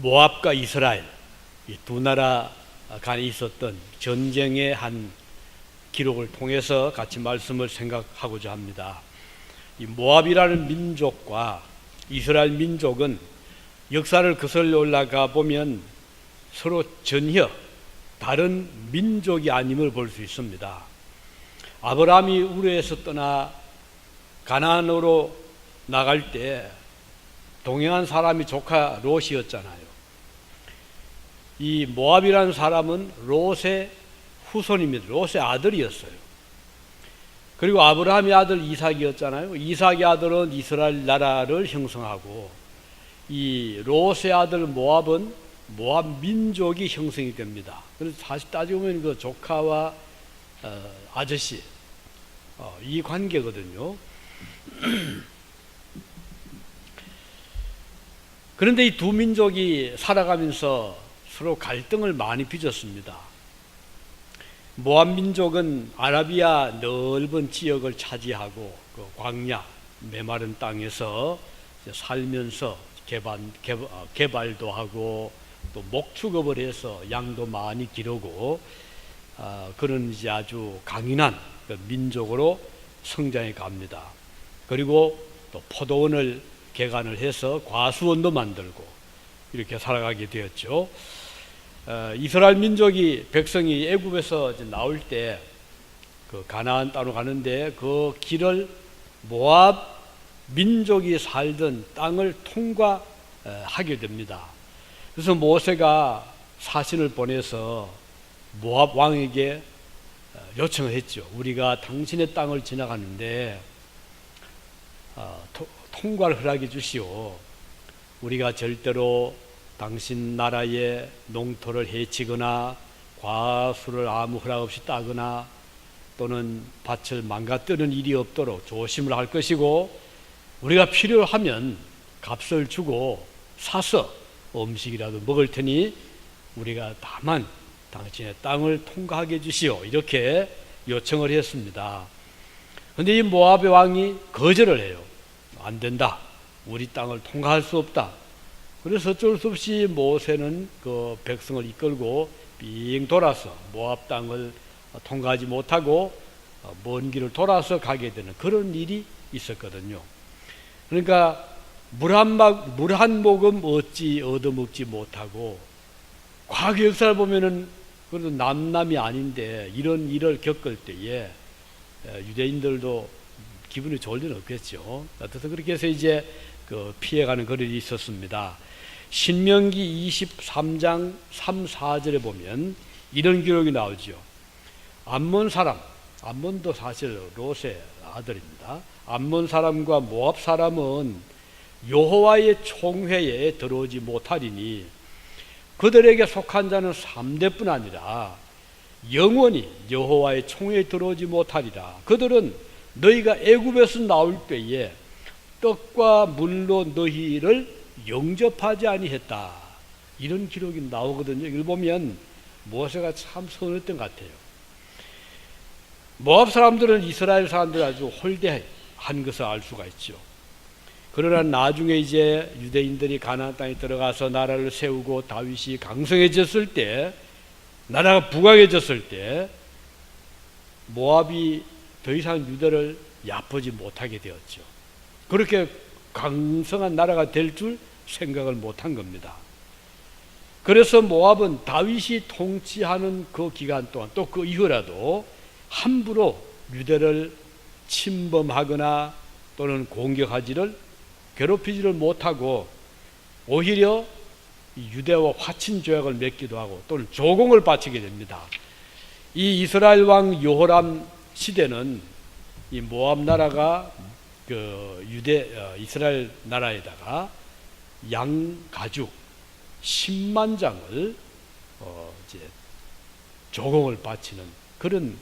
모압과 이스라엘 이 두 나라 간에 있었던 전쟁의 한 기록을 통해서 같이 말씀을 생각하고자 합니다. 이 모압이라는 민족과 이스라엘 민족은 역사를 거슬러 올라가 보면 서로 전혀 다른 민족이 아님을 볼 수 있습니다. 아브라함이 우르에서 떠나 가나안으로 나갈 때 동행한 사람이 조카 롯이었잖아요. 이 모압이라는 사람은 롯의 후손입니다. 롯의 아들이었어요. 그리고 아브라함의 아들 이삭이었잖아요. 이삭의 아들은 이스라엘 나라를 형성하고 이 롯의 아들 모압은 모압 민족이 형성이 됩니다. 그래서 사실 따지고 보면 그 조카와 아저씨 이 관계거든요. 그런데 이 두 민족이 살아가면서 서로 갈등을 많이 빚었습니다. 모압 민족은 아라비아 넓은 지역을 차지하고 그 광야 메마른 땅에서 살면서 개발도 하고 또 목축업을 해서 양도 많이 기르고 그런 이제 아주 강인한 민족으로 성장해 갑니다. 그리고 또 포도원을 개간을 해서 과수원도 만들고 이렇게 살아가게 되었죠. 이스라엘 민족이 백성이 애굽에서 나올 때 그 가나안 땅으로 가는데 그 길을 모압 민족이 살던 땅을 통과하게 됩니다. 그래서 모세가 사신을 보내서 모압 왕에게 요청을 했죠. 우리가 당신의 땅을 지나가는데 통과를 허락해 주시오. 우리가 절대로 당신 나라의 농토를 해치거나 과수를 아무 허락 없이 따거나 또는 밭을 망가뜨리는 일이 없도록 조심을 할 것이고 우리가 필요하면 값을 주고 사서 음식이라도 먹을 테니 우리가 다만 당신의 땅을 통과하게 해주시오. 이렇게 요청을 했습니다. 그런데 이 모압의 왕이 거절을 해요. 안 된다. 우리 땅을 통과할 수 없다. 그래서 어쩔 수 없이 모세는 그 백성을 이끌고 빙 돌아서 모압 땅을 통과하지 못하고 먼 길을 돌아서 가게 되는 그런 일이 있었거든요. 그러니까 물 한 모금 어찌 얻어먹지 못하고 과거 역사를 보면은 그래도 남남이 아닌데 이런 일을 겪을 때에 유대인들도 기분이 좋을 리는 없겠죠. 그래서 그렇게 해서 이제 그 피해가는 그런 일이 있었습니다. 신명기 23장 3, 4절에 보면 이런 기록이 나오죠. 암몬 사람, 암몬도 사실 롯의 아들입니다. 암몬 사람과 모압 사람은 여호와의 총회에 들어오지 못하리니 그들에게 속한 자는 3대뿐 아니라 영원히 여호와의 총회에 들어오지 못하리라. 그들은 너희가 애굽에서 나올 때에 떡과 물로 너희를 영접하지 아니했다. 이런 기록이 나오거든요. 이걸 보면 모세가 참 서운했던 것 같아요. 모압 사람들은 이스라엘 사람들 아주 홀대한 것을 알 수가 있죠. 그러나 나중에 이제 유대인들이 가나안 땅에 들어가서 나라를 세우고 다윗이 강성해졌을 때, 나라가 부강해졌을 때 모압이 더 이상 유대를 얕보지 못하게 되었죠. 그렇게 강성한 나라가 될 줄 생각을 못한 겁니다. 그래서 모압은 다윗이 통치하는 그 기간 동안 또 그 이후라도 함부로 유대를 침범하거나 또는 공격하지를 괴롭히지를 못하고 오히려 유대와 화친 조약을 맺기도 하고 또는 조공을 바치게 됩니다. 이 이스라엘 왕 여호람 시대는 이 모압 나라가 그 이스라엘 나라에다가 양 가죽 10만 장을 이제 조공을 바치는 그런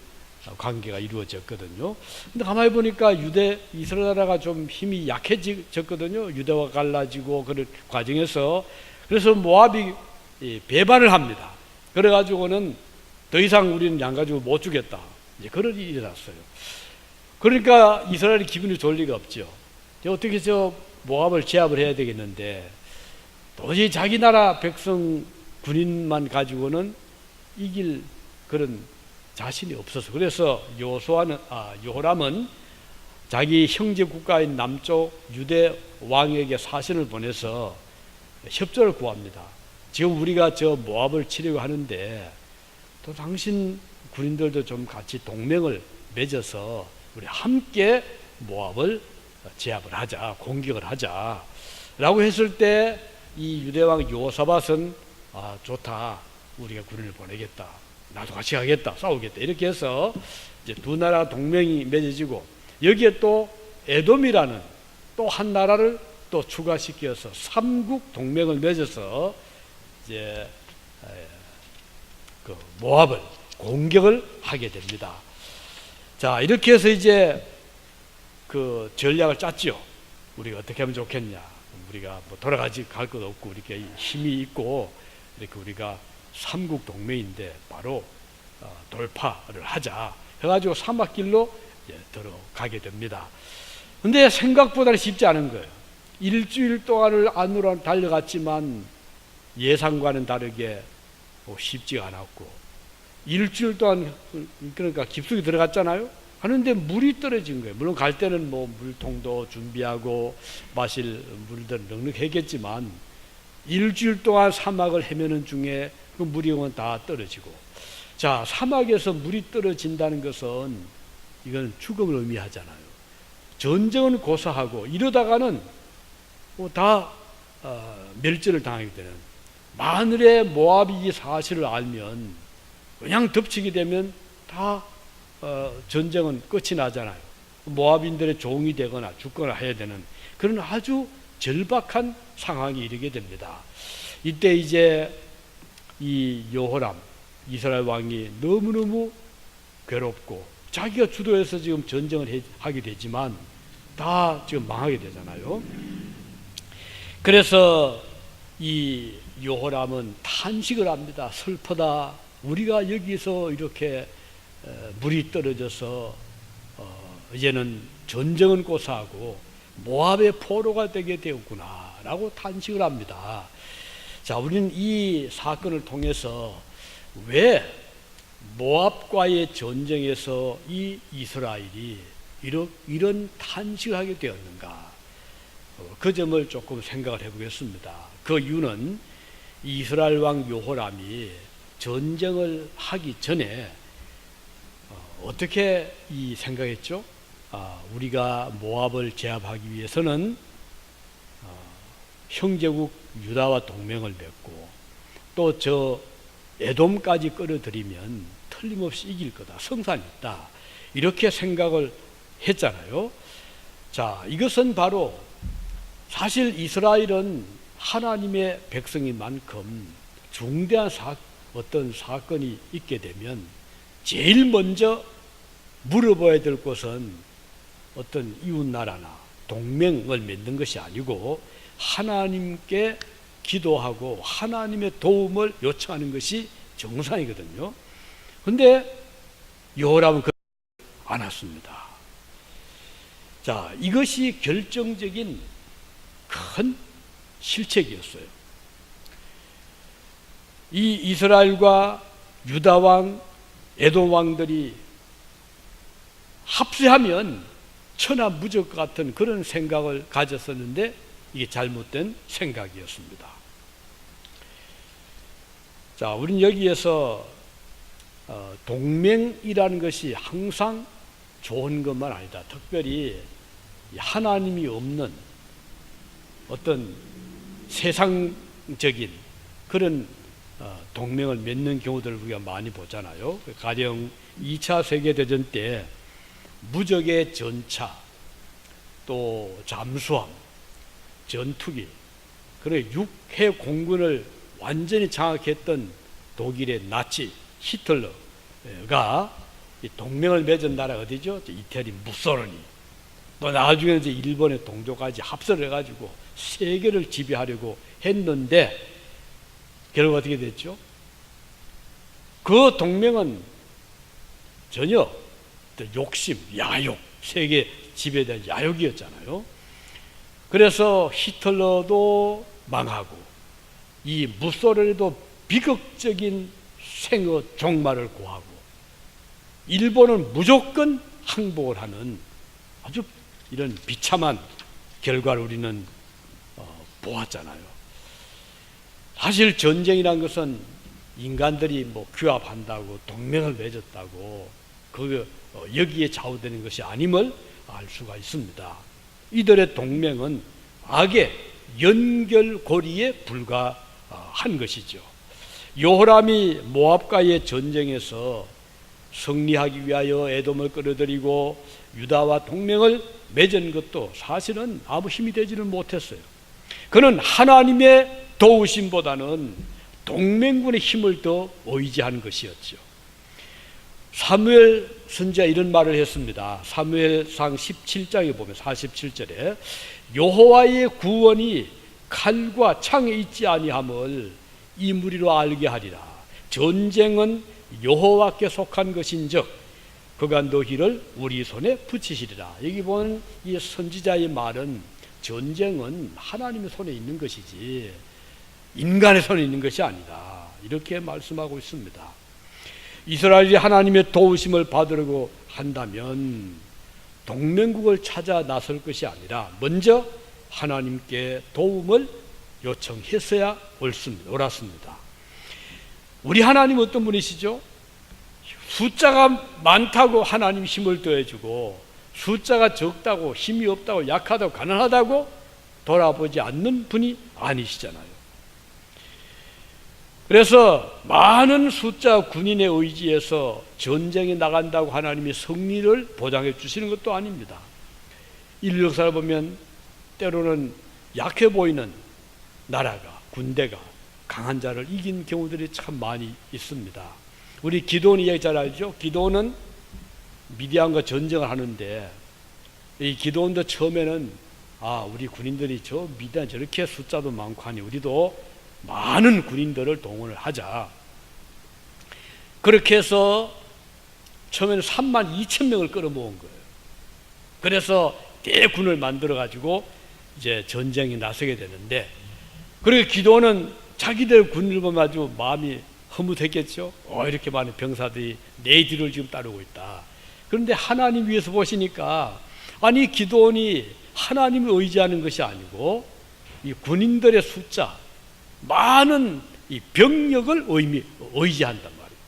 관계가 이루어졌거든요. 근데 가만히 보니까 이스라엘 나라가 좀 힘이 약해졌거든요. 유대와 갈라지고 그런 과정에서. 그래서 모압이 배반을 합니다. 그래가지고는 더 이상 우리는 양 가죽을 못 주겠다. 이제 그런 일이 일어났어요. 그러니까 이스라엘이 기분이 좋을 리가 없죠. 어떻게 모압을 제압을 해야 되겠는데 도저히 자기 나라 백성 군인만 가지고는 이길 그런 자신이 없어서, 그래서 여호람은 자기 형제 국가인 남쪽 유대 왕에게 사신을 보내서 협조를 구합니다. 지금 우리가 저 모압을 치려고 하는데 또 당신 군인들도 좀 같이 동맹을 맺어서 우리 함께 모압을 제압을 하자, 공격을 하자 라고 했을 때 이 유대왕 여호사밧은 좋다, 우리가 군인을 보내겠다, 나도 같이 가겠다, 싸우겠다, 이렇게 해서 이제 두 나라 동맹이 맺어지고, 여기에 또 에돔이라는 또 한 나라를 또 추가시켜서 삼국 동맹을 맺어서 이제 그 모압을 공격을 하게 됩니다. 자, 이렇게 해서 이제 그 전략을 짰죠. 우리가 어떻게 하면 좋겠냐. 우리가 뭐 돌아가지 갈 것도 없고 이렇게 힘이 있고 이렇게 우리가 삼국 동맹인데 바로 돌파를 하자 해가지고 사막길로 들어가게 됩니다. 근데 생각보다는 쉽지 않은 거예요. 일주일 동안을 안으로 달려갔지만 예상과는 다르게 쉽지가 않았고, 일주일 동안 그러니까 깊숙이 들어갔잖아요. 하는데 물이 떨어진 거예요. 물론 갈 때는 뭐 물통도 준비하고 마실 물들 넉넉했겠지만 일주일 동안 사막을 헤매는 중에 그 물이 다 떨어지고, 자, 사막에서 물이 떨어진다는 것은 이건 죽음을 의미하잖아요. 전쟁은 고사하고 이러다가는 다 멸절을 당하게 되는, 만일에 모압이 이 사실을 알면 그냥 덮치게 되면 다 전쟁은 끝이 나잖아요. 모압인들의 종이 되거나 죽거나 해야 되는 그런 아주 절박한 상황이 이르게 됩니다. 이때 이제 이 여호람 이스라엘 왕이 너무너무 괴롭고 자기가 주도해서 지금 전쟁을 하게 되지만 다 지금 망하게 되잖아요. 그래서 이 여호람은 탄식을 합니다. 슬프다. 우리가 여기서 이렇게 물이 떨어져서 이제는 전쟁은 고사하고 모압의 포로가 되게 되었구나 라고 탄식을 합니다. 자, 우리는 이 사건을 통해서 왜 모압과의 전쟁에서 이 이스라엘이 이런 탄식을 하게 되었는가, 그 점을 조금 생각을 해보겠습니다. 그 이유는 이스라엘 왕 여호람이 전쟁을 하기 전에 어떻게 생각했죠? 우리가 모압을 제압하기 위해서는 형제국 유다와 동맹을 맺고 또 저 에돔까지 끌어들이면 틀림없이 이길 거다, 성산이 있다, 이렇게 생각을 했잖아요. 자, 이것은 바로 사실 이스라엘은 하나님의 백성인 만큼 중대한 어떤 사건이 있게 되면 제일 먼저 물어봐야 될 것은 어떤 이웃나라나 동맹을 맺는 것이 아니고 하나님께 기도하고 하나님의 도움을 요청하는 것이 정상이거든요. 그런데 여호람은 그렇지 않았습니다. 자, 이것이 결정적인 큰 실책이었어요. 이 이스라엘과 유다 왕, 에돔 왕들이 합세하면 천하무적 같은 그런 생각을 가졌었는데 이게 잘못된 생각이었습니다. 자, 우리는 여기에서 동맹이라는 것이 항상 좋은 것만 아니다. 특별히 하나님이 없는 어떤 세상적인 그런 동맹을 맺는 경우들을 우리가 많이 보잖아요. 가령 2차 세계대전 때 무적의 전차, 또 잠수함, 전투기, 그리고 육해 공군을 완전히 장악했던 독일의 나치 히틀러가 동맹을 맺은 나라가 어디죠? 이태리 무소리니, 또 나중에 이제 일본의 동조까지 합세를 해가지고 세계를 지배하려고 했는데 결국 어떻게 됐죠? 그 동맹은 전혀 욕심, 야욕, 세계 지배에 대한 야욕이었잖아요. 그래서 히틀러도 망하고 이 무소리도 비극적인 생의 종말을 고하고 일본은 무조건 항복을 하는 아주 이런 비참한 결과를 우리는 보았잖아요. 사실 전쟁이란 것은 인간들이 뭐 규합한다고 동맹을 맺었다고 여기에 좌우되는 것이 아님을 알 수가 있습니다. 이들의 동맹은 악의 연결고리에 불과한 것이죠. 여호람이 모압과의 전쟁에서 승리하기 위하여 에돔을 끌어들이고 유다와 동맹을 맺은 것도 사실은 아무 힘이 되지는 못했어요. 그는 하나님의 도우심보다는 동맹군의 힘을 더 의지한 것이었죠. 사무엘 선지자 이런 말을 했습니다. 사무엘상 17장에 보면 47절에 여호와의 구원이 칼과 창에 있지 아니함을 이 무리로 알게 하리라. 전쟁은 여호와께 속한 것인즉 그가 너희를 우리 손에 붙이시리라. 여기 보면 이 선지자의 말은 전쟁은 하나님의 손에 있는 것이지 인간의 손에 있는 것이 아니다, 이렇게 말씀하고 있습니다. 이스라엘이 하나님의 도우심을 받으려고 한다면 동맹국을 찾아 나설 것이 아니라 먼저 하나님께 도움을 요청했어야 옳았습니다. 우리 하나님 어떤 분이시죠? 숫자가 많다고 하나님 힘을 더해주고 숫자가 적다고 힘이 없다고 약하다고 가난하다고 돌아보지 않는 분이 아니시잖아요. 그래서 많은 숫자 군인의 의지에서 전쟁에 나간다고 하나님이 승리를 보장해 주시는 것도 아닙니다. 인류 역사를 보면 때로는 약해 보이는 나라가, 군대가 강한 자를 이긴 경우들이 참 많이 있습니다. 우리 기드온 이야기 잘 알죠? 기드온은 미디안과 전쟁을 하는데 이 기드온도 처음에는 우리 군인들이 저 미디안 저렇게 숫자도 많고 하니 우리도 많은 군인들을 동원을 하자. 그렇게 해서 처음에는 32,000명을 끌어모은 거예요. 그래서 대군을 만들어 가지고 이제 전쟁에 나서게 되는데, 그리고 기드온은 자기들 군을 보면 아주 마음이 허무했겠죠. 이렇게 많은 병사들이 내 뒤를 지금 따르고 있다. 그런데 하나님 위에서 보시니까 아니 기드온이 하나님을 의지하는 것이 아니고 이 군인들의 숫자, 많은 이 병력을 의지한단 말이에요.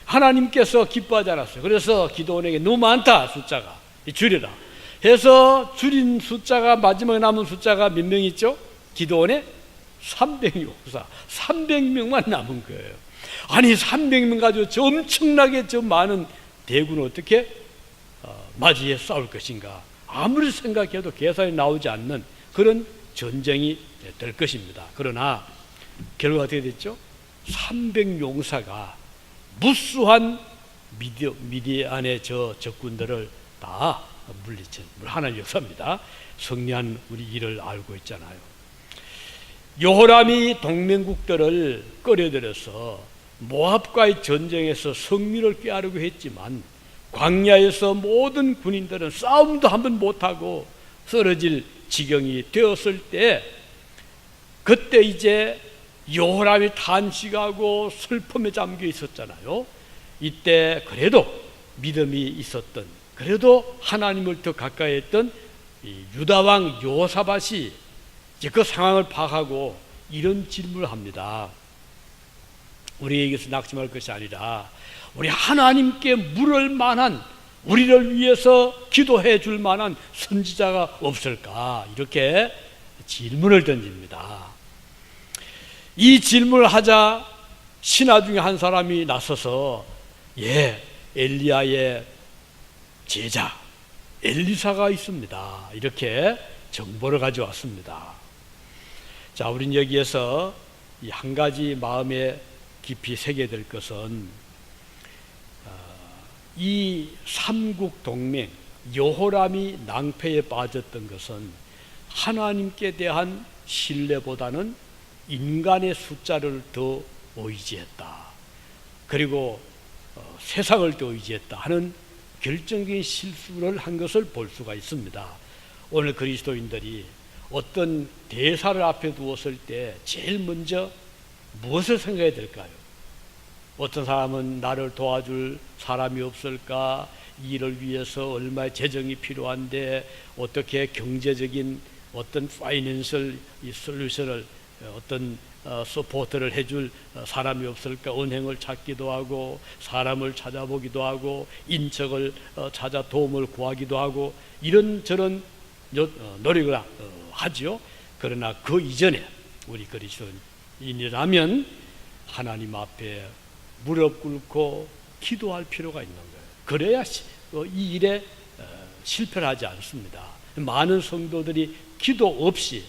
하나님께서 기뻐하지 않았어요. 그래서 기드온에게 너무 많다, 숫자가 줄여라 해서 줄인 숫자가, 마지막에 남은 숫자가 몇 명 있죠? 기드온의 300용사 300명만 남은 거예요. 아니 300명 가지고 저 엄청나게 저 많은 대군을 어떻게 맞이해 싸울 것인가, 아무리 생각해도 계산이 나오지 않는 그런 전쟁이 될 것입니다. 그러나 결과가 어떻게 됐죠? 300용사가 무수한 미디안의 저 적군들을 다 물리친 하나님의 역사입니다. 승리한 우리 일을 알고 있잖아요. 여호람이 동맹국들을 끌어들여서 모압과의 전쟁에서 승리를 꾀하려고 했지만 광야에서 모든 군인들은 싸움도 한번 못하고 쓰러질 지경이 되었을 때, 그때 이제 여호람이 탄식하고 슬픔에 잠겨 있었잖아요. 이때 그래도 믿음이 있었던, 그래도 하나님을 더 가까이 했던 이 유다왕 여호사밧이 이제 그 상황을 파악하고 이런 질문을 합니다. 우리에게서 낙심할 것이 아니라 우리 하나님께 물을 만한, 우리를 위해서 기도해 줄 만한 선지자가 없을까, 이렇게 질문을 던집니다. 이 질문을 하자 신하 중에 한 사람이 나서서 엘리야의 제자 엘리사가 있습니다, 이렇게 정보를 가져왔습니다. 자, 우린 여기에서 이 한 가지 마음에 깊이 새게 될 것은 이 삼국 동맹 여호람이 낭패에 빠졌던 것은 하나님께 대한 신뢰보다는 인간의 숫자를 더 의지했다, 그리고 세상을 더 의지했다 하는 결정적인 실수를 한 것을 볼 수가 있습니다. 오늘 그리스도인들이 어떤 대사를 앞에 두었을 때 제일 먼저 무엇을 생각해야 될까요? 어떤 사람은 나를 도와줄 사람이 없을까? 이를 위해서 얼마의 재정이 필요한데 어떻게 경제적인 어떤 파이낸셜 솔루션을 어떤 서포트를 해줄 사람이 없을까? 은행을 찾기도 하고 사람을 찾아보기도 하고 인척을 찾아 도움을 구하기도 하고 이런저런 노력을 하죠. 그러나 그 이전에 우리 그리스도인이라면 하나님 앞에 무릎 꿇고 기도할 필요가 있는 거예요. 그래야 이 일에 실패를 하지 않습니다. 많은 성도들이 기도 없이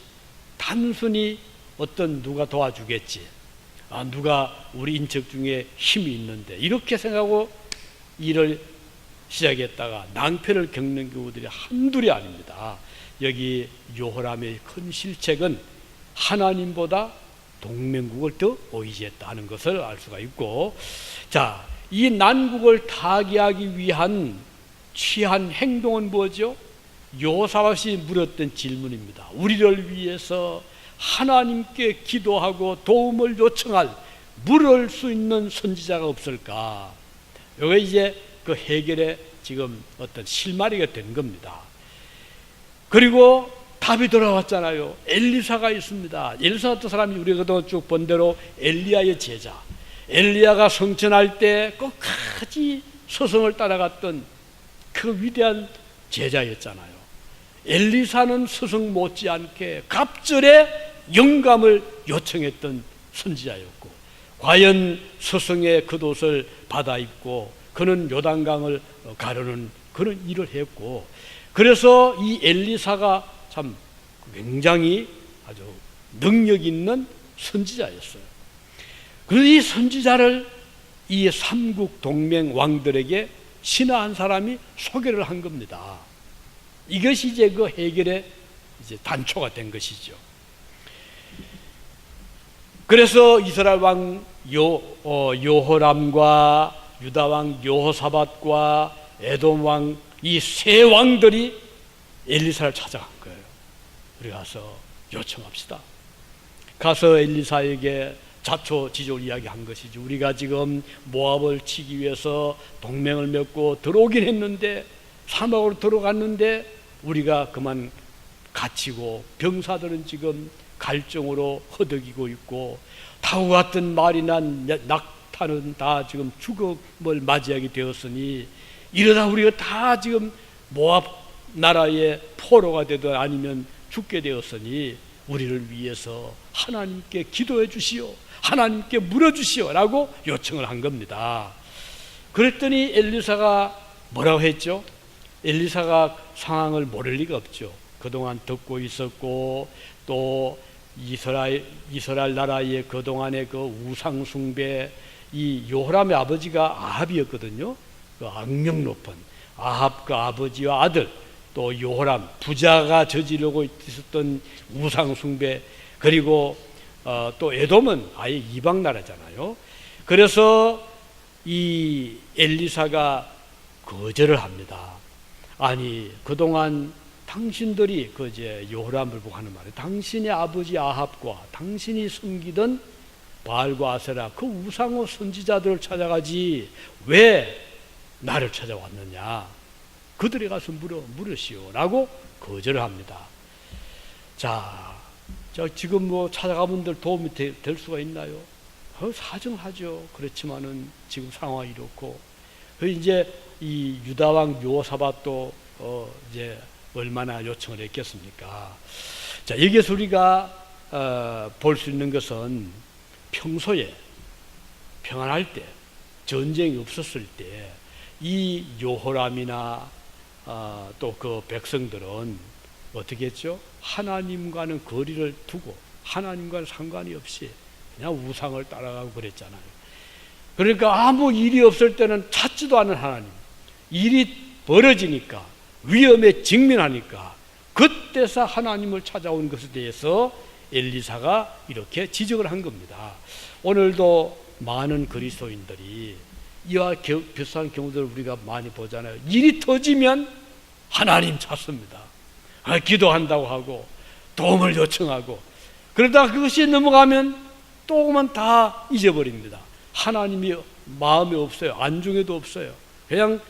단순히 어떤 누가 도와주겠지, 누가 우리 인척 중에 힘이 있는데 이렇게 생각하고 일을 시작했다가 낭패를 겪는 경우들이 한둘이 아닙니다. 여기 요호람의 큰 실책은 하나님보다 동맹국을 더 의지했다는 것을 알 수가 있고, 자, 이 난국을 타개하기 위한 취한 행동은 뭐죠? 여호사밧이 물었던 질문입니다. 우리를 위해서 하나님께 기도하고 도움을 요청할 물을 수 있는 선지자가 없을까? 이게 이제 그 해결의 지금 어떤 실마리가 된 겁니다. 그리고 답이 돌아왔잖아요. 엘리사가 있습니다. 엘리사 어떤 사람이 우리가 그동안 쭉 본 대로 엘리야의 제자, 엘리야가 성천할 때 끝까지 스승을 따라갔던 그 위대한 제자였잖아요. 엘리사는 스승 못지않게 갑절에 영감을 요청했던 선지자였고, 과연 스승의 겉옷을 받아 입고 그는 요단강을 가르는 그런 일을 했고, 그래서 이 엘리사가 참 굉장히 아주 능력 있는 선지자였어요. 그래서 이 선지자를 이 삼국 동맹 왕들에게 신하 한 사람이 소개를 한 겁니다. 이것이 이제 그 해결의 이제 단초가 된 것이죠. 그래서 이스라엘 왕 여호람과 유다 왕 여호사밧과 에돔 왕 이 세 왕들이 엘리사를 찾아간 거예요. 우리 가서 요청합시다. 가서 엘리사에게 자초지종을 이야기한 것이죠. 우리가 지금 모압을 치기 위해서 동맹을 맺고 들어오긴 했는데 사막으로 들어갔는데 우리가 그만 갇히고 병사들은 지금 갈증으로 허덕이고 있고 타고 갔던 말이나 낙타는 다 지금 죽음을 맞이하게 되었으니 이러다 우리가 다 지금 모압 나라의 포로가 되든 아니면 죽게 되었으니 우리를 위해서 하나님께 기도해 주시오, 하나님께 물어주시오 라고 요청을 한 겁니다. 그랬더니 엘리사가 뭐라고 했죠? 엘리사가 상황을 모를 리가 없죠. 그동안 듣고 있었고 또 이스라엘 나라의 그동안의 그 우상 숭배, 이 요호람의 아버지가 아합이었거든요. 그 악명 높은 아합 그 아버지와 아들, 또 요호람 부자가 저지르고 있었던 우상 숭배, 그리고 또 에돔은 아예 이방 나라잖아요. 그래서 이 엘리사가 거절을 합니다. 아니 그동안 당신들이 그 이제 요호람을 보고 하는 말이에요. 당신의 아버지 아합과 당신이 섬기던 바알과 아세라 그 우상호 선지자들을 찾아가지 왜 나를 찾아왔느냐? 그들에 가서 물으시오 라고 거절을 합니다. 자 지금 뭐 찾아가분들 도움이 될 수가 있나요? 사정하죠. 그렇지만은 지금 상황이 이렇고, 이제 이 유다왕 여호사밧도 이제 얼마나 요청을 했겠습니까? 자, 여기서 우리가 볼 수 있는 것은 평소에 평안할 때, 전쟁이 없었을 때 이 요호람이나 또 그 백성들은 어떻게 했죠? 하나님과는 거리를 두고 하나님과는 상관이 없이 그냥 우상을 따라가고 그랬잖아요. 그러니까 아무 일이 없을 때는 찾지도 않은 하나님, 일이 벌어지니까 위험에 직면하니까 그때서 하나님을 찾아온 것에 대해서 엘리사가 이렇게 지적을 한 겁니다. 오늘도 많은 그리스도인들이 이와 비슷한 경우들을 우리가 많이 보잖아요. 일이 터지면 하나님 찾습니다. 기도한다고 하고 도움을 요청하고, 그러다가 그것이 넘어가면 조금은 다 잊어버립니다. 하나님이 마음에 없어요. 안중에도 없어요. 그냥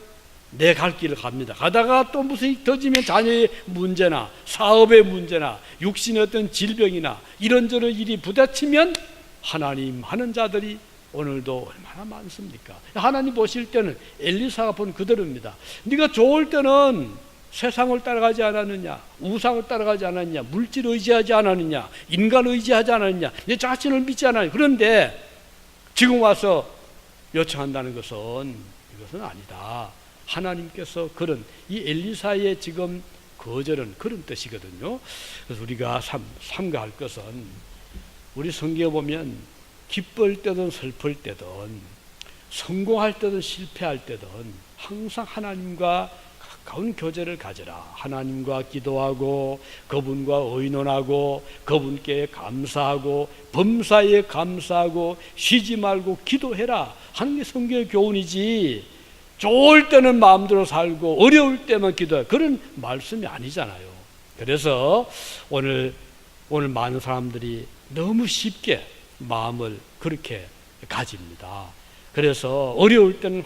내 갈 길을 갑니다. 가다가 또 무슨 터지면 자녀의 문제나 사업의 문제나 육신의 어떤 질병이나 이런저런 일이 부딪히면 하나님 하는 자들이 오늘도 얼마나 많습니까? 하나님 보실 때는 엘리사가 본 그대로입니다. 네가 좋을 때는 세상을 따라가지 않았느냐, 우상을 따라가지 않았느냐, 물질 의지하지 않았느냐, 인간 의지하지 않았느냐, 내 자신을 믿지 않았느냐. 그런데 지금 와서 요청한다는 것은 이것은 아니다. 하나님께서 그런 이 엘리사의 지금 거절은 그런 뜻이거든요. 그래서 우리가 삼가할 것은, 우리 성경에 보면 기쁠 때든 슬플 때든 성공할 때든 실패할 때든 항상 하나님과 가까운 교제를 가져라. 하나님과 기도하고 그분과 의논하고 그분께 감사하고 범사에 감사하고 쉬지 말고 기도해라 하는 게 성경의 교훈이지, 좋을 때는 마음대로 살고 어려울 때만 기도해, 그런 말씀이 아니잖아요. 그래서 오늘 많은 사람들이 너무 쉽게 마음을 그렇게 가집니다. 그래서 어려울 때는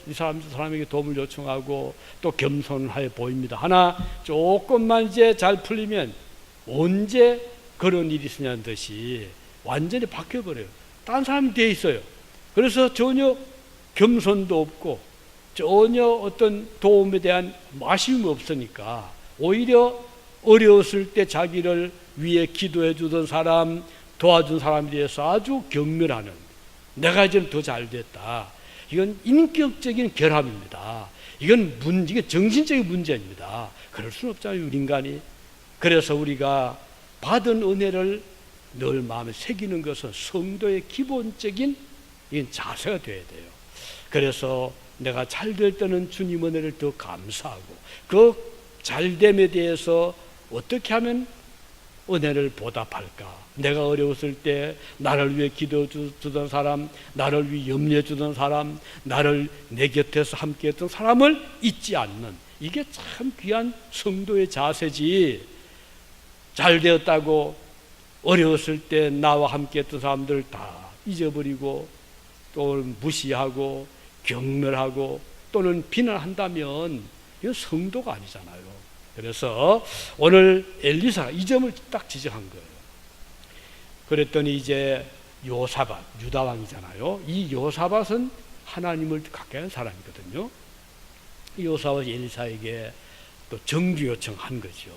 이 사람에게 도움을 요청하고 또 겸손하여 보입니다. 하나 조금만 이제 잘 풀리면 언제 그런 일이 있으냐는 듯이 완전히 바뀌어버려요. 딴 사람이 돼 있어요. 그래서 전혀 겸손도 없고 전혀 어떤 도움에 대한 아쉬움이 없으니까 오히려 어려웠을 때 자기를 위해 기도해 주던 사람, 도와준 사람에 대해서 아주 경멸하는, 내가 이제는 더 잘 됐다. 이건 인격적인 결함입니다. 이게 정신적인 문제입니다. 그럴 수는 없잖아요, 우리 인간이. 그래서 우리가 받은 은혜를 늘 마음에 새기는 것은 성도의 기본적인 자세가 되어야 돼요. 그래서 내가 잘 될 때는 주님 은혜를 더 감사하고 그 잘됨에 대해서 어떻게 하면 은혜를 보답할까? 내가 어려웠을 때 나를 위해 기도해 주던 사람, 나를 위해 염려해 주던 사람, 나를 내 곁에서 함께 했던 사람을 잊지 않는, 이게 참 귀한 성도의 자세지. 잘 되었다고 어려웠을 때 나와 함께 했던 사람들 다 잊어버리고 또 무시하고 경멸하고 또는 비난한다면 이건 성도가 아니잖아요. 그래서 오늘 엘리사가 이 점을 딱 지적한 거예요. 그랬더니 이제 요사밧, 유다왕이잖아요. 이 요사밧은 하나님을 가까이 한 사람이거든요. 이 요사밧이 엘리사에게 또 정규 요청한 거죠.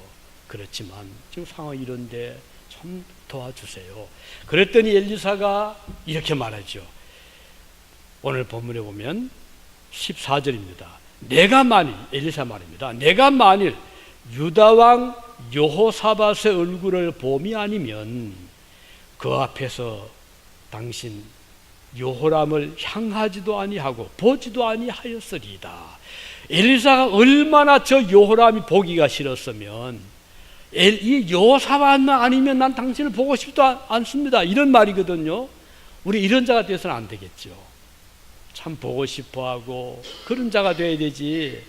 그렇지만 지금 상황이 이런데 좀 도와주세요. 그랬더니 엘리사가 이렇게 말하죠. 오늘 본문에 보면 14절입니다. 내가 만일, 엘리사 말입니다. 내가 만일 유다왕 여호사밧의 얼굴을 봄이 아니면 그 앞에서 당신 여호람을 향하지도 아니하고 보지도 아니하였으리이다. 엘리사가 얼마나 저 여호람이 보기가 싫었으면 이 여호사밧만 아니면 난 당신을 보고 싶지도 않습니다, 이런 말이거든요. 우리 이런 자가 되어서는 안 되겠죠. 참 보고 싶어하고 그런 자가 되어야 되지.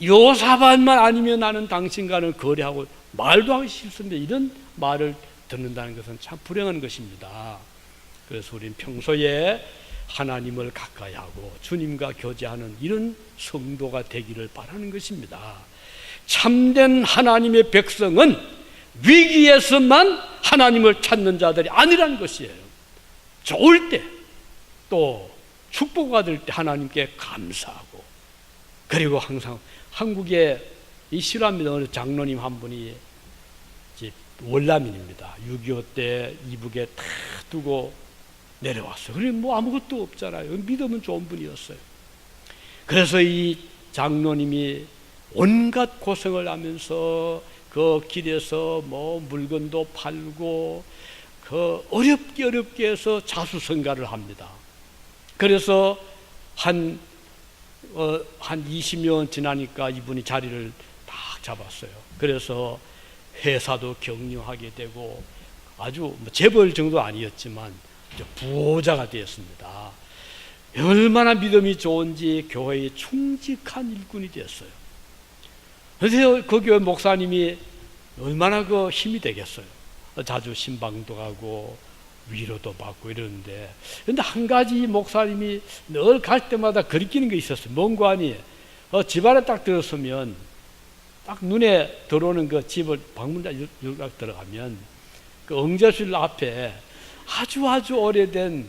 여호사밧만 아니면 나는 당신과는 거래하고 말도 하기 싫습니다, 이런 말을 듣는다는 것은 참 불행한 것입니다. 그래서 우리는 평소에 하나님을 가까이 하고 주님과 교제하는 이런 성도가 되기를 바라는 것입니다. 참된 하나님의 백성은 위기에서만 하나님을 찾는 자들이 아니라는 것이에요. 좋을 때 또 축복을 받을 때 하나님께 감사하고, 그리고 항상 한국에 이 실화입니다. 어느 장로님 한 분이 월남인입니다. 6.25 때 이북에 다 두고 내려왔어요. 그래 뭐 아무것도 없잖아요. 믿음은 좋은 분이었어요. 그래서 이 장로님이 온갖 고생을 하면서 그 길에서 뭐 물건도 팔고 그 어렵게 해서 자수성가를 합니다. 그래서 한 20여 년 지나니까 이분이 자리를 딱 잡았어요. 그래서 회사도 격려하게 되고 아주 재벌 정도 아니었지만 부자가 되었습니다. 얼마나 믿음이 좋은지 교회에 충직한 일꾼이 되었어요. 그래서 그 교회 목사님이 얼마나 그 힘이 되겠어요. 자주 신방도 가고 위로도 받고 이러는데, 근데 한 가지 목사님이 늘 갈 때마다 거리끼는 게 있었어요. 뭔가 아니, 집안에 딱 들었으면 딱 눈에 들어오는 그 집을 방문자 유락 들어가면 그 응접실 앞에 아주 오래된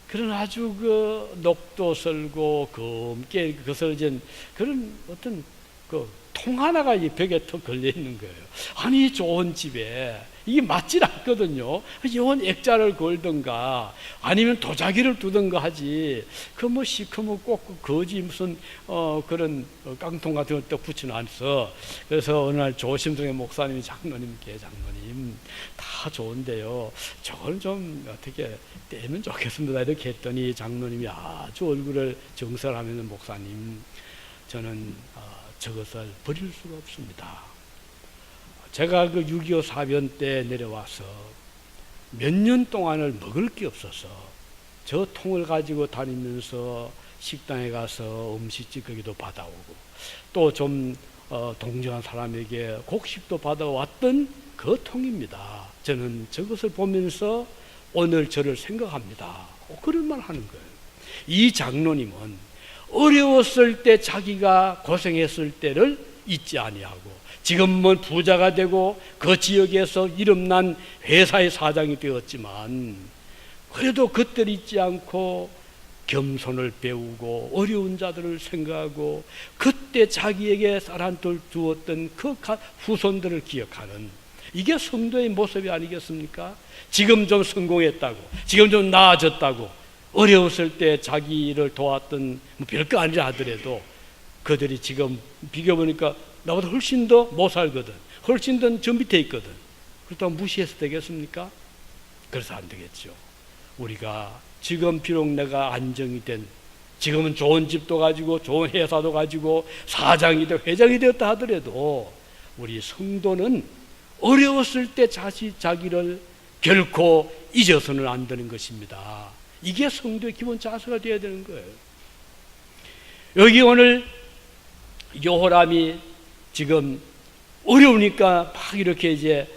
그런 아주 그 녹도 설고 검게 거슬진 그런 어떤 그 통 하나가 이 벽에 턱 걸려 있는 거예요. 아니, 좋은 집에 이게 맞질 않거든요. 영 액자를 걸든가 아니면 도자기를 두든가 하지, 그 뭐 시커멓 꼭 거지 무슨 그런 깡통 같은 거 붙여놔서. 그래서 어느 날 조심성의 목사님이 장로님께, 장로님 다 좋은데요, 저걸 좀 어떻게 떼면 좋겠습니다 이렇게 했더니 사장님이 아주 얼굴을 정설하면서, 목사님, 저는 저것을 버릴 수가 없습니다. 제가 그 6.25 사변 때 내려와서 몇 년 동안을 먹을 게 없어서 저 통을 가지고 다니면서 식당에 가서 음식 찌꺼기도 받아오고 또 좀 동정한 사람에게 곡식도 받아왔던 그 통입니다. 저는 저것을 보면서 오늘 저를 생각합니다. 그런 말 하는 거예요. 이 장로님은 어려웠을 때 자기가 고생했을 때를 잊지 아니하고 지금은 부자가 되고 그 지역에서 이름난 회사의 사장이 되었지만 그래도 그때를 잊지 않고 겸손을 배우고 어려운 자들을 생각하고 그때 자기에게 쌀 한 톨 주었던 그 후손들을 기억하는, 이게 성도의 모습이 아니겠습니까? 지금 좀 성공했다고, 지금 좀 나아졌다고, 어려웠을 때 자기를 도왔던 뭐 별거 아니라 하더라도 그들이 지금 비교해보니까 나보다 훨씬 더 못 살거든, 훨씬 더 저 밑에 있거든. 그렇다고 무시해서 되겠습니까? 그래서 안 되겠죠. 우리가 지금 비록 내가 안정이 된, 지금은 좋은 집도 가지고 좋은 회사도 가지고 사장이 되고 회장이 되었다 하더라도 우리 성도는 어려웠을 때 자기를 결코 잊어서는 안 되는 것입니다. 이게 성도의 기본 자세가 되어야 되는 거예요. 여기 오늘 여호람이 지금 어려우니까 막 이렇게 이제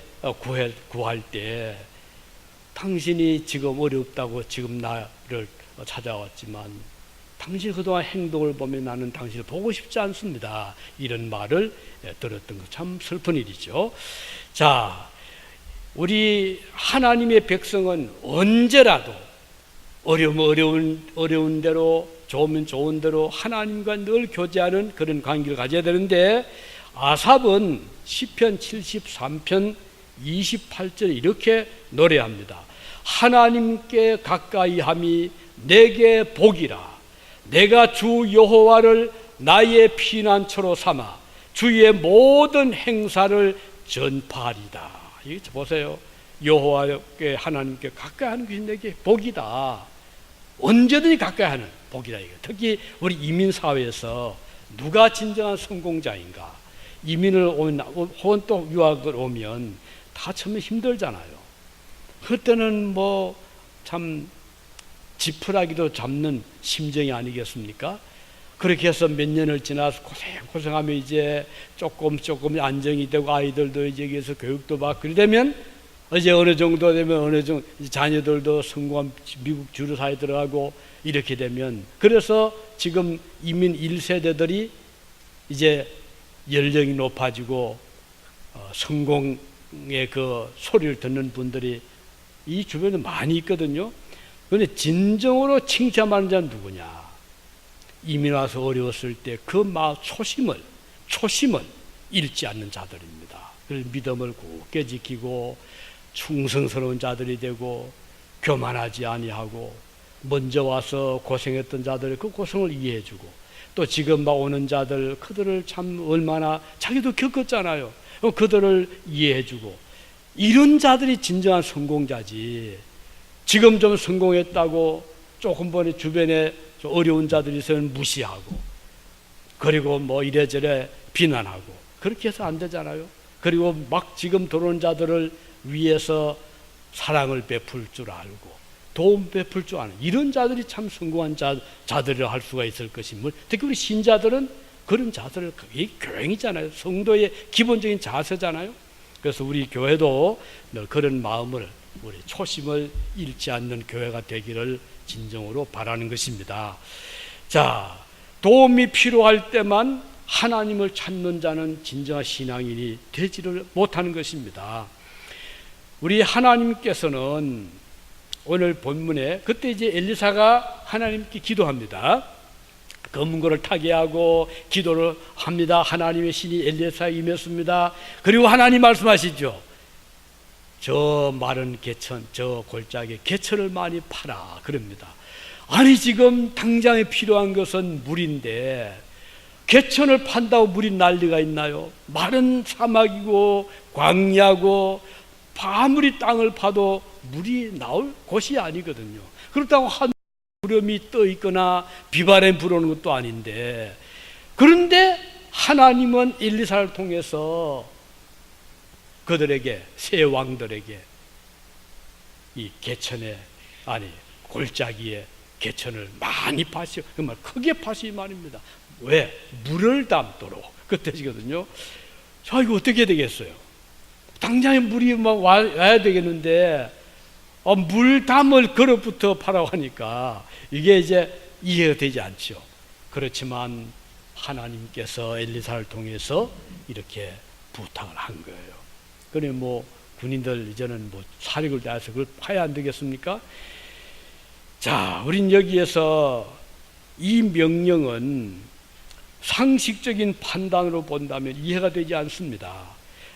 구할 때, 당신이 지금 어렵다고 지금 나를 찾아왔지만 당신 그동안 행동을 보면 나는 당신을 보고 싶지 않습니다. 이런 말을 들었던 거 참 슬픈 일이죠. 자, 우리 하나님의 백성은 언제라도 어려운 대로, 좋으면 좋은 대로 하나님과 늘 교제하는 그런 관계를 가져야 되는데, 아삽은 시편 73편 28절에 이렇게 노래합니다. 하나님께 가까이함이 내게 복이라. 내가 주 여호와를 나의 피난처로 삼아 주의 모든 행사를 전파하리다. 이거 보세요. 여호와께, 하나님께 가까이하는 것이 내게 복이다. 언제든지 가까이하는 복이다. 이거. 특히 우리 이민사회에서 누가 진정한 성공자인가? 이민을 오면 혹은 또 유학을 오면 다 처음에 힘들잖아요. 그때는 뭐 참 지푸라기도 잡는 심정이 아니겠습니까? 그렇게 해서 몇 년을 지나서 고생하면 이제 조금 안정이 되고 아이들도 이제 여기서 교육도 받고 그러면 이제 어느 정도 되면 어느 정도 자녀들도 성공한 미국 주류사에 들어가고 이렇게 되면, 그래서 지금 이민 1세대들이 이제 연령이 높아지고 성공의 그 소리를 듣는 분들이 이 주변에 많이 있거든요. 그런데 진정으로 칭찬하는 자는 누구냐? 이민 와서 어려웠을 때 그 초심을 잃지 않는 자들입니다. 그래서 믿음을 굳게 지키고 충성스러운 자들이 되고 교만하지 아니하고 먼저 와서 고생했던 자들의 그 고생을 이해해주고 또 지금 막 오는 자들, 그들을 참 얼마나 자기도 겪었잖아요. 그들을 이해해주고, 이런 자들이 진정한 성공자지. 지금 좀 성공했다고 조금 번에 주변에 좀 어려운 자들이 있으면 무시하고 그리고 뭐 이래저래 비난하고 그렇게 해서 안 되잖아요. 그리고 막 지금 들어온 자들을 위해서 사랑을 베풀 줄 알고 도움 베풀 줄 아는 이런 자들이 참 성공한 자들을 할 수가 있을 것이므로, 특히 우리 신자들은 그런 자들을, 이 교행이잖아요. 성도의 기본적인 자세잖아요. 그래서 우리 교회도 늘 그런 마음을, 우리 초심을 잃지 않는 교회가 되기를 진정으로 바라는 것입니다. 자, 도움이 필요할 때만 하나님을 찾는 자는 진정한 신앙인이 되지를 못하는 것입니다. 우리 하나님께서는 오늘 본문에 그때 이제 엘리사가 하나님께 기도합니다. 검은고를 타게 하고 기도를 합니다. 하나님의 신이 엘리사에 임했습니다. 그리고 하나님 말씀하시죠. 저 마른 개천, 저 골짜기에 개천을 많이 파라 그럽니다. 아니 지금 당장에 필요한 것은 물인데 개천을 판다고 물이 난리가 있나요? 마른 사막이고 광야고 아무리 땅을 파도 물이 나올 곳이 아니거든요. 그렇다고 한 구름이 떠 있거나 비바람이 불어오는 것도 아닌데, 그런데 하나님은 엘리사를 통해서 그들에게, 세 왕들에게 이 개천에, 아니 골짜기에 개천을 많이 파시오, 정말 크게 파시오 말입니다. 왜? 물을 담도록 그 뜻이거든요. 자, 이거 어떻게 되겠어요? 당장에 물이 막 와야 되겠는데 물 담을 그릇부터 파라고 하니까 이게 이제 이해가 되지 않죠. 그렇지만 하나님께서 엘리사를 통해서 이렇게 부탁을 한 거예요. 그래 뭐 군인들 이제는 뭐 사력을 다해서 그걸 파야 안 되겠습니까? 자, 우린 여기에서 이 명령은 상식적인 판단으로 본다면 이해가 되지 않습니다.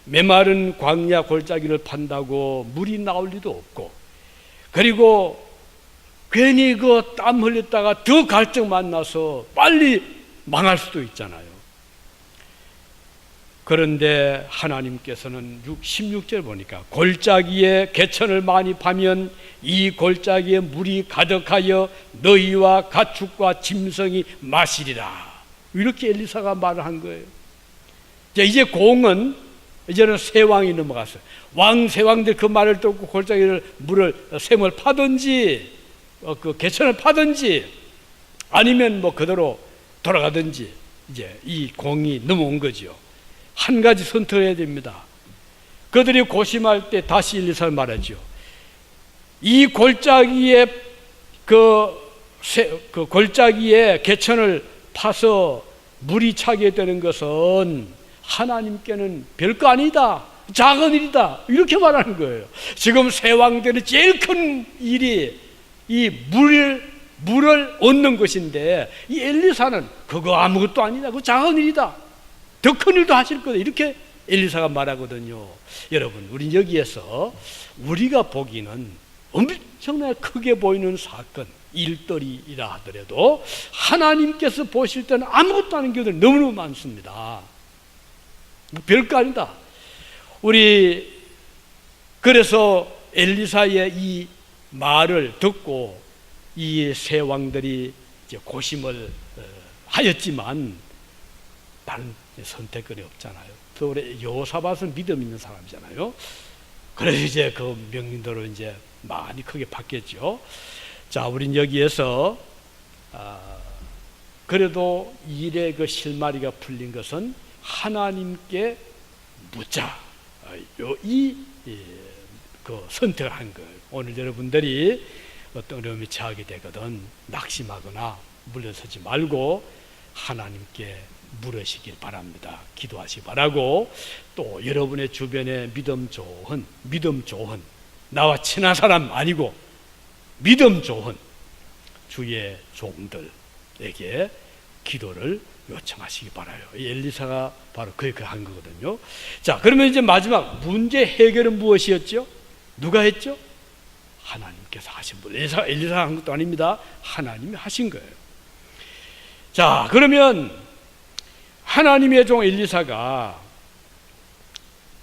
메마른 광야 골짜기를 판다고 물이 나올 리도 없고, 그리고 괜히 그 땀 흘렸다가 더 갈증 만나서 빨리 망할 수도 있잖아요. 그런데 하나님께서는 16절 보니까 골짜기에 개천을 많이 파면 이 골짜기에 물이 가득하여 너희와 가축과 짐승이 마시리라. 이렇게 엘리사가 말을 한 거예요. 이제 공은 이제는 세 왕이 넘어갔어요. 세 왕들 그 말을 듣고 골짜기를 샘을 파든지 그 개천을 파든지 아니면 뭐 그대로 돌아가든지 이제 이 공이 넘어온 거죠. 한 가지 선택해야 됩니다. 그들이 고심할 때 다시 엘리사를 말하죠. 이 골짜기에 그 골짜기에 개천을 파서 물이 차게 되는 것은 하나님께는 별거 아니다, 작은 일이다, 이렇게 말하는 거예요. 지금 세 왕들은 제일 큰 일이 이 물을 얻는 것인데 이 엘리사는 그거 아무것도 아니다, 그거 작은 일이다, 더 큰 일도 하실 거다, 이렇게 엘리사가 말하거든요. 여러분, 우린 여기에서 우리가 보기는 엄청나게 크게 보이는 사건, 일들이라 하더라도 하나님께서 보실 때는 아무것도 아닌 경우들이 너무너무 많습니다. 별거 아니다. 우리 그래서 엘리사의 이 말을 듣고 이 세 왕들이 이제 고심을 하였지만 다른 선택권이 없잖아요. 또 우리 여호사밧은 믿음 있는 사람이잖아요. 그래서 이제 그 명령대로 이제 많이 크게 바뀌었죠. 자, 우린 여기에서 그래도 일의 그 실마리가 풀린 것은 하나님께 묻자, 그 선택을 한 거예요. 오늘 여러분들이 어떤 어려움에 처하게 되거든 낙심하거나 물러서지 말고 하나님께 물으시길 바랍니다. 기도하시기 바라고, 또 여러분의 주변에 믿음 좋은 나와 친한 사람 아니고 믿음 좋은 주의 종들에게 기도를 요청하시기 바라요. 엘리사가 바로 그렇게 한 거거든요. 자, 그러면 이제 마지막 문제 해결은 무엇이었죠? 누가 했죠? 하나님께서 하신 분. 엘리사가 한 것도 아닙니다. 하나님이 하신 거예요. 자, 그러면 하나님의 종 엘리사가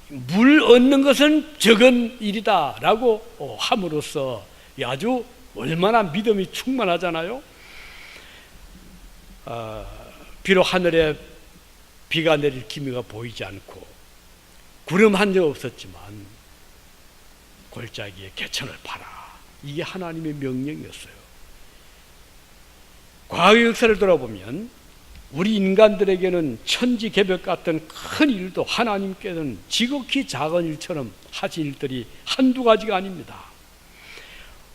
물 얻는 것은 적은 일이다라고 함으로써 아주 얼마나 믿음이 충만하잖아요. 비록 하늘에 비가 내릴 기미가 보이지 않고 구름 한 적 없었지만 골짜기에 개천을 파라, 이게 하나님의 명령이었어요. 과거 역사를 돌아보면 우리 인간들에게는 천지개벽 같은 큰 일도 하나님께서는 지극히 작은 일처럼 하신 일들이 한두 가지가 아닙니다.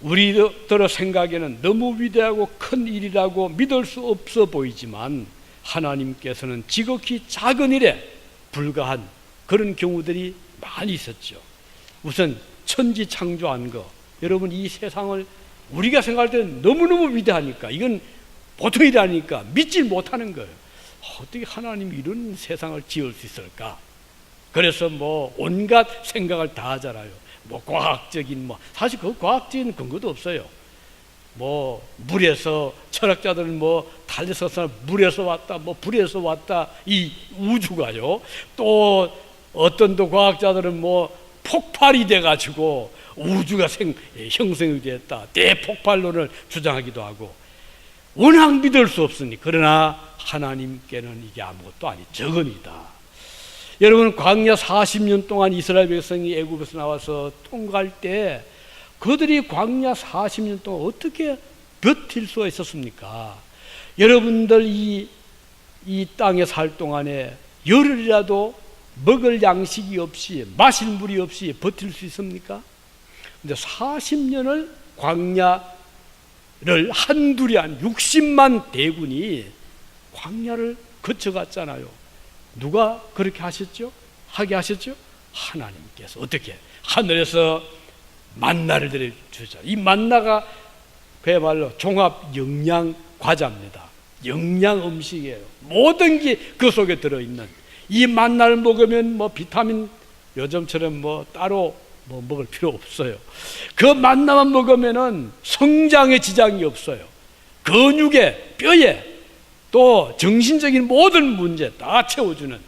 우리들의 생각에는 너무 위대하고 큰 일이라고 믿을 수 없어 보이지만 하나님께서는 지극히 작은 일에 불과한 그런 경우들이 많이 있었죠. 우선 천지 창조한 거, 여러분 이 세상을 우리가 생각할 때는 너무너무 위대하니까, 이건 보통 일이 아니니까 믿지 못하는 거예요. 어떻게 하나님이 이런 세상을 지을 수 있을까? 그래서 뭐 온갖 생각을 다 하잖아요. 뭐 과학적인 사실 그 과학적인 근거도 없어요. 뭐 물에서, 철학자들은 뭐 달에서 물에서 왔다, 뭐 불에서 왔다, 이 우주가요. 또 어떤 또 과학자들은 뭐 폭발이 돼가지고 우주가 형성이 됐다, 대폭발론을 주장하기도 하고, 워낙 믿을 수 없으니. 그러나 하나님께는 이게 아무것도 아니, 적은이다. 여러분, 광야 40년 동안 이스라엘 백성이 애굽에서 나와서 통과할 때 그들이 광야 40년 동안 어떻게 버틸 수가 있었습니까? 여러분들 이 땅에 살 동안에 열흘이라도 먹을 양식이 없이, 마실 물이 없이 버틸 수 있습니까? 근데 40년을 광야를 한둘이 한 60만 대군이 광야를 거쳐갔잖아요. 누가 그렇게 하셨죠? 하게 하셨죠? 하나님께서. 어떻게? 하늘에서 만나를 내려주죠. 이 만나가 그야말로 종합 영양 과자입니다. 영양 음식이에요. 모든 게 그 속에 들어있는 이 만나를 먹으면 뭐 비타민 요즘처럼 뭐 따로 뭐 먹을 필요 없어요. 그 만나만 먹으면은 성장에 지장이 없어요. 근육에, 뼈에, 또 정신적인 모든 문제 다 채워주는,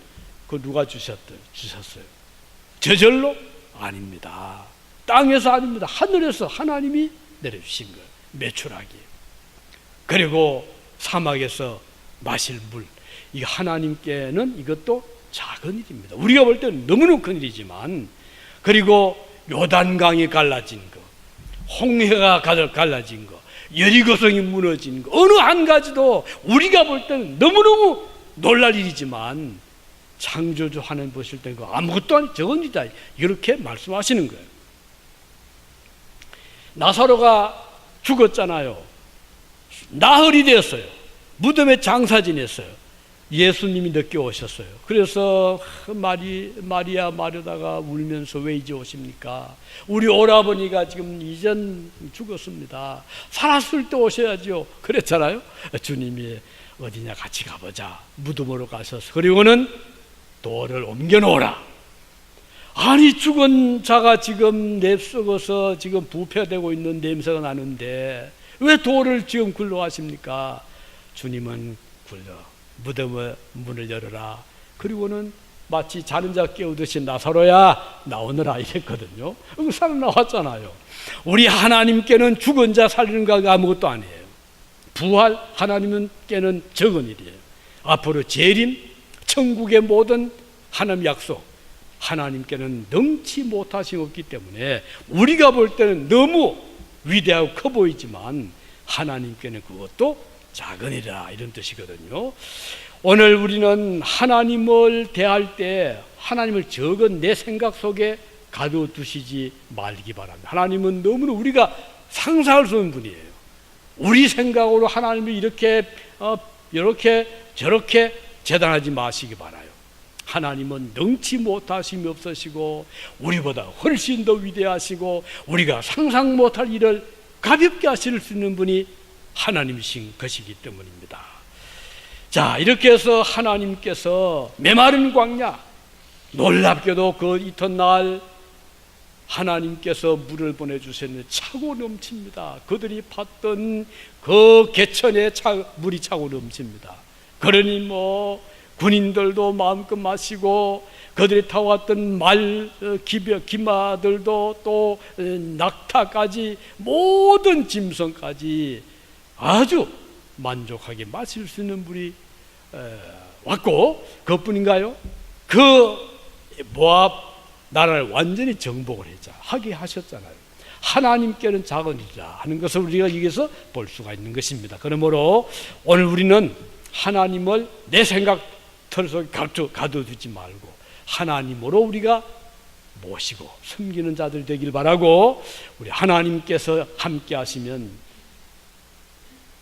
그 누가 주셨어요? 저절로? 아닙니다. 땅에서 아닙니다. 하늘에서 하나님이 내려주신 거예요. 매출하기. 그리고 사막에서 마실 물, 이 하나님께는 이것도 작은 일입니다. 우리가 볼 때는 너무너무 큰 일이지만, 그리고 요단강이 갈라진 거, 홍해가 갈라진 거, 여리고성이 무너진 거, 어느 한 가지도 우리가 볼 때는 너무너무 놀랄 일이지만 창조주 하나님 보실 때는 아무것도 아니, 적은 일이다, 이렇게 말씀하시는 거예요. 나사로가 죽었잖아요. 나흘이 되었어요. 무덤에 장사 지냈어요. 예수님이 늦게 오셨어요. 그래서 마리아 마르다가 울면서 왜 이제 오십니까? 우리 오라버니가 지금 이전 죽었습니다. 살았을 때 오셔야죠. 그랬잖아요. 주님이 어디냐 같이 가보자. 무덤으로 가셔서, 그리고는 돌을 옮겨 놓으라. 아니, 죽은 자가 지금 냅썩어서 지금 부패되고 있는 냄새가 나는데 왜 돌을 지금 굴러가십니까? 주님은 무덤의 문을 열어라. 그리고는 마치 자는 자 깨우듯이 나사로야 나오너라 이랬거든요. 그 사람 나왔잖아요. 우리 하나님께는 죽은 자 살리는 거가 아무것도 아니에요. 부활 하나님께는 적은 일이에요. 앞으로 재림, 천국의 모든 하나님 약속, 하나님께는 능치 못하심이 없기 때문에 우리가 볼 때는 너무 위대하고 커 보이지만 하나님께는 그것도 작은 일이라, 이런 뜻이거든요. 오늘 우리는 하나님을 대할 때 하나님을 적은 내 생각 속에 가둬두시지 말기 바랍니다. 하나님은 너무나 우리가 상상할 수 없는 분이에요. 우리 생각으로 하나님을 이렇게 저렇게 재단하지 마시기 바라요. 하나님은 능치 못하심이 없으시고 우리보다 훨씬 더 위대하시고 우리가 상상 못할 일을 가볍게 하실 수 있는 분이 하나님이신 것이기 때문입니다. 자, 이렇게 해서 하나님께서 메마른 광야, 놀랍게도 그 이튿날 하나님께서 물을 보내주셨는데 차고 넘칩니다. 그들이 팠던 그 개천에 물이 차고 넘칩니다. 그러니 뭐 군인들도 마음껏 마시고 그들이 타왔던 기마들도 또 낙타까지 모든 짐승까지 아주 만족하게 마실 수 있는 물이 왔고, 그것뿐인가요? 그 모압 나라를 완전히 정복을 하게 하셨잖아요. 하나님께는 작은 일이라 하는 것을 우리가 여기서 볼 수가 있는 것입니다. 그러므로 오늘 우리는 하나님을 내 생각 털 속에 가둬두지 말고 하나님으로 우리가 모시고 섬기는 자들 되길 바라고, 우리 하나님께서 함께 하시면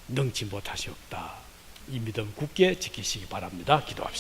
능치 못하시옵다. 이 믿음 굳게 지키시기 바랍니다. 기도합시다.